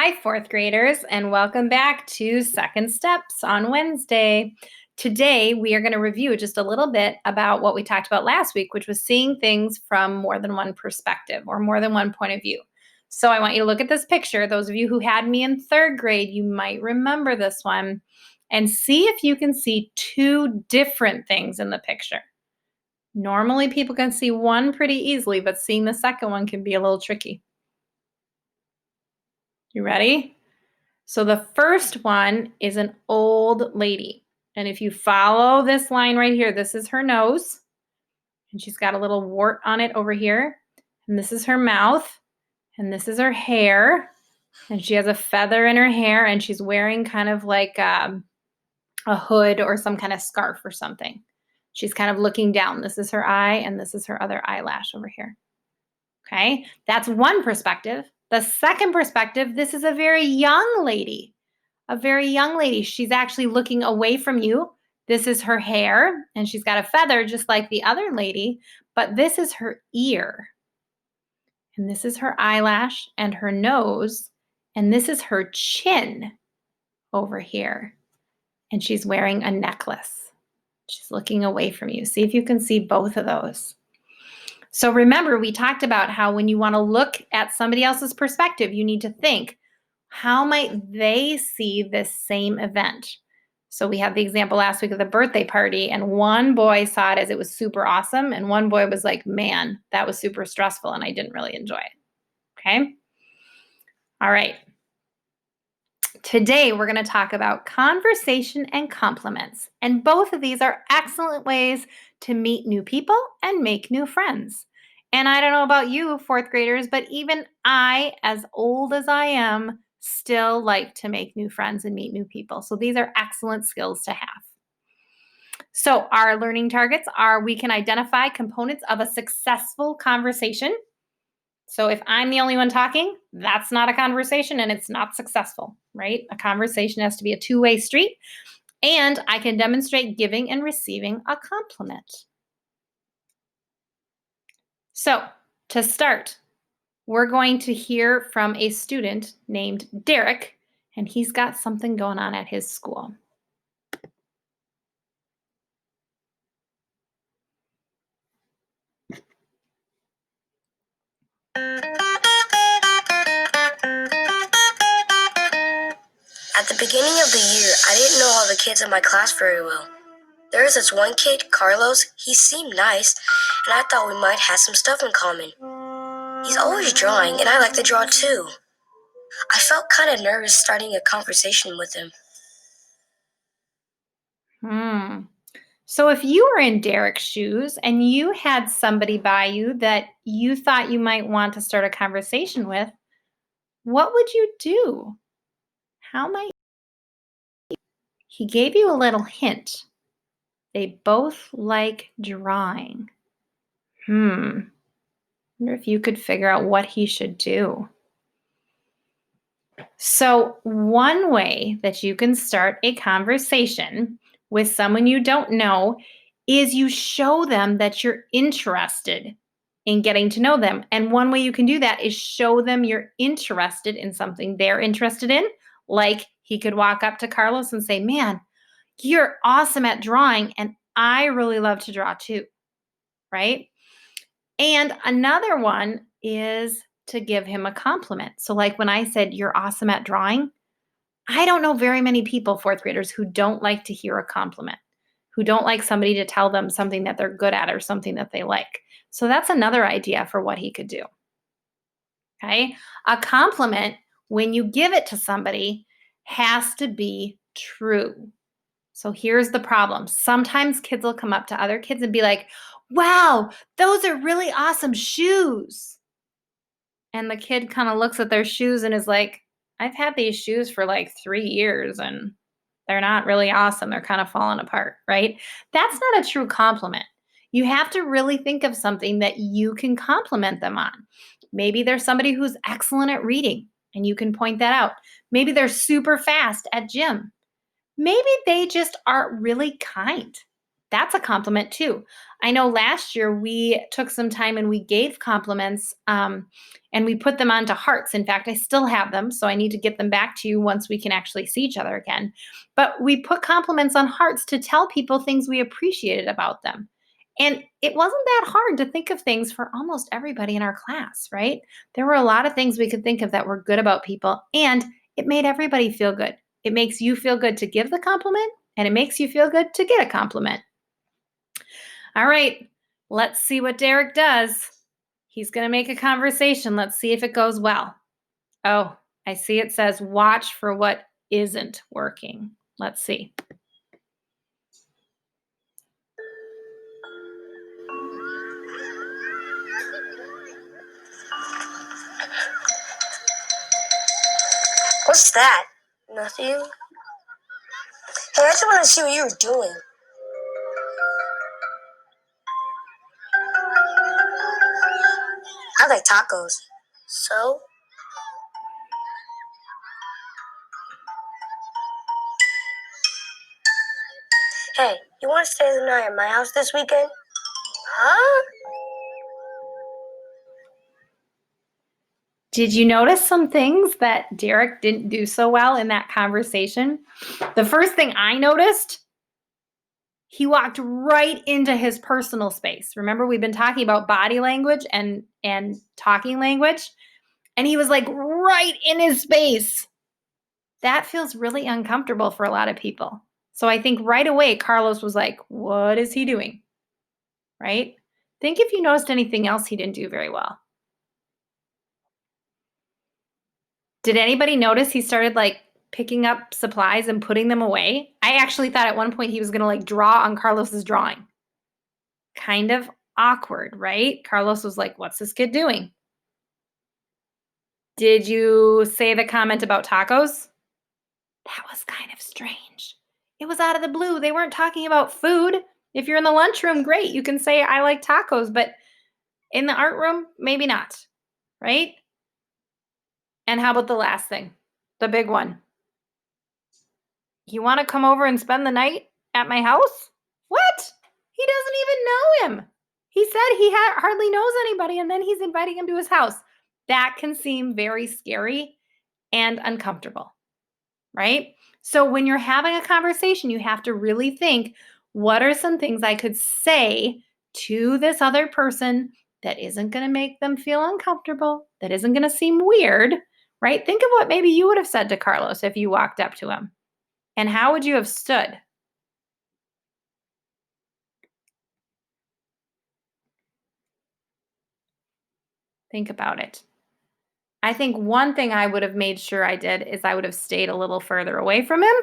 Hi, fourth graders, and welcome back to Second Steps on Wednesday. Today, we are going to review just a little bit about what we talked about last week, which was seeing things from more than one perspective or more than one point of view. So I want you to look at this picture. Those of you who had me in third grade, you might remember this one, and see if you can see two different things in the picture. Normally, people can see one pretty easily, but seeing the second one can be a little tricky. You ready? So the first one is an old lady. And if you follow this line right here, this is her nose. And she's got a little wart on it over here. And this is her mouth. And this is her hair. And she has a feather in her hair. And she's wearing kind of like a hood or some kind of scarf or something. She's kind of looking down. This is her eye. And this is her other eyelash over here. Okay, that's one perspective. The second perspective, this is a very young lady. A very young lady. She's actually looking away from you. This is her hair, and she's got a feather just like the other lady, but this is her ear. And this is her eyelash and her nose, and this is her chin over here. And she's wearing a necklace. She's looking away from you. See if you can see both of those. So remember, we talked about how when you want to look at somebody else's perspective, you need to think, how might they see this same event? So we had the example last week of the birthday party, and one boy saw it as it was super awesome, and one boy was like, man, that was super stressful, and I didn't really enjoy it. Okay? All right. Today, we're going to talk about conversation and compliments, and both of these are excellent ways to meet new people and make new friends. And I don't know about you, fourth graders, but even I, as old as I am, still like to make new friends and meet new people. So these are excellent skills to have. So our learning targets are we can identify components of a successful conversation. So if I'm the only one talking, that's not a conversation and it's not successful, right? A conversation has to be a two-way street. And I can demonstrate giving and receiving a compliment. So to start, we're going to hear from a student named Derek, and he's got something going on at his school. At the beginning of the year, I didn't know all the kids in my class very well. There was this one kid, Carlos. He seemed nice, and I thought we might have some stuff in common. He's always drawing, and I like to draw too. I felt kind of nervous starting a conversation with him. So if you were in Derek's shoes and you had somebody by you that you thought you might want to start a conversation with, what would you do? How might you? He gave you a little hint. They both like drawing. Wonder if you could figure out what he should do. So one way that you can start a conversation with someone you don't know is you show them that you're interested in getting to know them. And one way you can do that is show them you're interested in something they're interested in. Like he could walk up to Carlos and say, man, you're awesome at drawing, and I really love to draw too, right? And another one is to give him a compliment. So like when I said, you're awesome at drawing, I don't know very many people, fourth graders, who don't like to hear a compliment, who don't like somebody to tell them something that they're good at or something that they like. So that's another idea for what he could do. Okay. A compliment, when you give it to somebody, has to be true. So here's the problem. Sometimes kids will come up to other kids and be like, wow, those are really awesome shoes. And the kid kind of looks at their shoes and is like, I've had these shoes for like 3 years and they're not really awesome. They're kind of falling apart, right? That's not a true compliment. You have to really think of something that you can compliment them on. Maybe there's somebody who's excellent at reading and you can point that out. Maybe they're super fast at gym. Maybe they just are really kind. That's a compliment too. I know last year we took some time and we gave compliments and we put them onto hearts. In fact, I still have them, so I need to get them back to you once we can actually see each other again. But we put compliments on hearts to tell people things we appreciated about them. And it wasn't that hard to think of things for almost everybody in our class, right? There were a lot of things we could think of that were good about people, and it made everybody feel good. It makes you feel good to give the compliment, and it makes you feel good to get a compliment. All right, let's see what Derek does. He's going to make a conversation. Let's see if it goes well. Oh, I see it says watch for what isn't working. Let's see. What's that? Nothing. Hey, I just want to see what you were doing. I like tacos. So? Hey, you want to stay the night at my house this weekend? Huh? Did you notice some things that Derek didn't do so well in that conversation? The first thing I noticed, he walked right into his personal space. Remember, we've been talking about body language and talking language, and he was like right in his space. That feels really uncomfortable for a lot of people. So I think right away, Carlos was like, what is he doing? Right? Think if you noticed anything else he didn't do very well. Did anybody notice he started like picking up supplies and putting them away? I actually thought at one point he was going to like draw on Carlos's drawing. Kind of awkward, right? Carlos was like, what's this kid doing? Did you say the comment about tacos? That was kind of strange. It was out of the blue. They weren't talking about food. If you're in the lunchroom, great. You can say, I like tacos, but in the art room, maybe not, right? And how about the last thing? The big one. You want to come over and spend the night at my house? What? He doesn't even know him. He said he hardly knows anybody, and then he's inviting him to his house. That can seem very scary and uncomfortable, right? So when you're having a conversation, you have to really think, what are some things I could say to this other person that isn't going to make them feel uncomfortable, that isn't going to seem weird, right? Think of what maybe you would have said to Carlos if you walked up to him. And how would you have stood? Think about it. I think one thing I would have made sure I did is I would have stayed a little further away from him,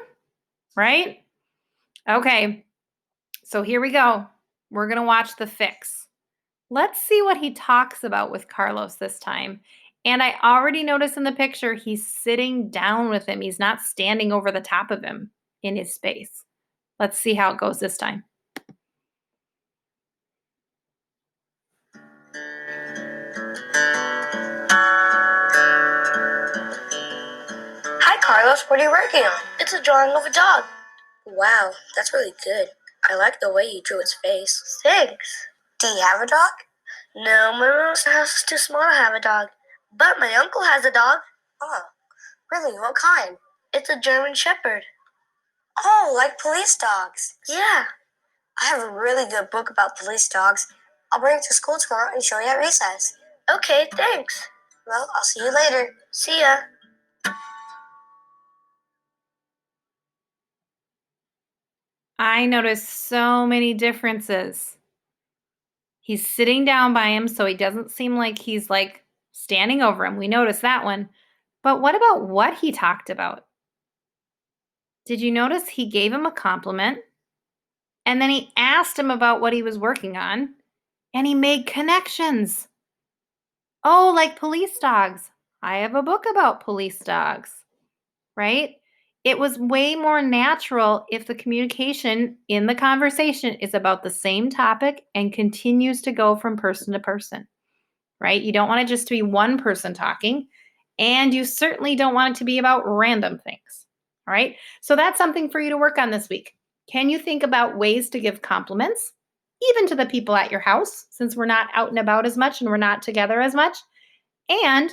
right? Okay, so here we go. We're going to watch the fix. Let's see what he talks about with Carlos this time. And I already noticed in the picture, he's sitting down with him. He's not standing over the top of him in his space. Let's see how it goes this time. Hi, Carlos. What are you working on? It's a drawing of a dog. Wow, that's really good. I like the way you drew its face. Thanks. Do you have a dog? No, my mom's house is too small to have a dog. But my uncle has a dog. Oh, really? What kind? It's a German Shepherd. Oh, like police dogs. Yeah. I have a really good book about police dogs. I'll bring it to school tomorrow and show you at recess. Okay, thanks. Well, I'll see you later. See ya. I noticed so many differences. He's sitting down by him, so he doesn't seem like he's like standing over him. We noticed that one. But what about what he talked about? Did you notice he gave him a compliment? And then he asked him about what he was working on, and he made connections. Oh, like police dogs. I have a book about police dogs, right? It was way more natural if the communication in the conversation is about the same topic and continues to go from person to person, right? You don't want it just to be one person talking, and you certainly don't want it to be about random things, all right? So that's something for you to work on this week. Can you think about ways to give compliments, even to the people at your house, since we're not out and about as much and we're not together as much? And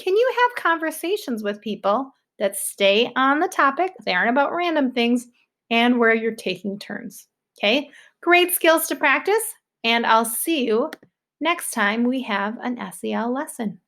can you have conversations with people that stay on the topic? They aren't about random things and where you're taking turns. Okay, great skills to practice. And I'll see you next time we have an SEL lesson.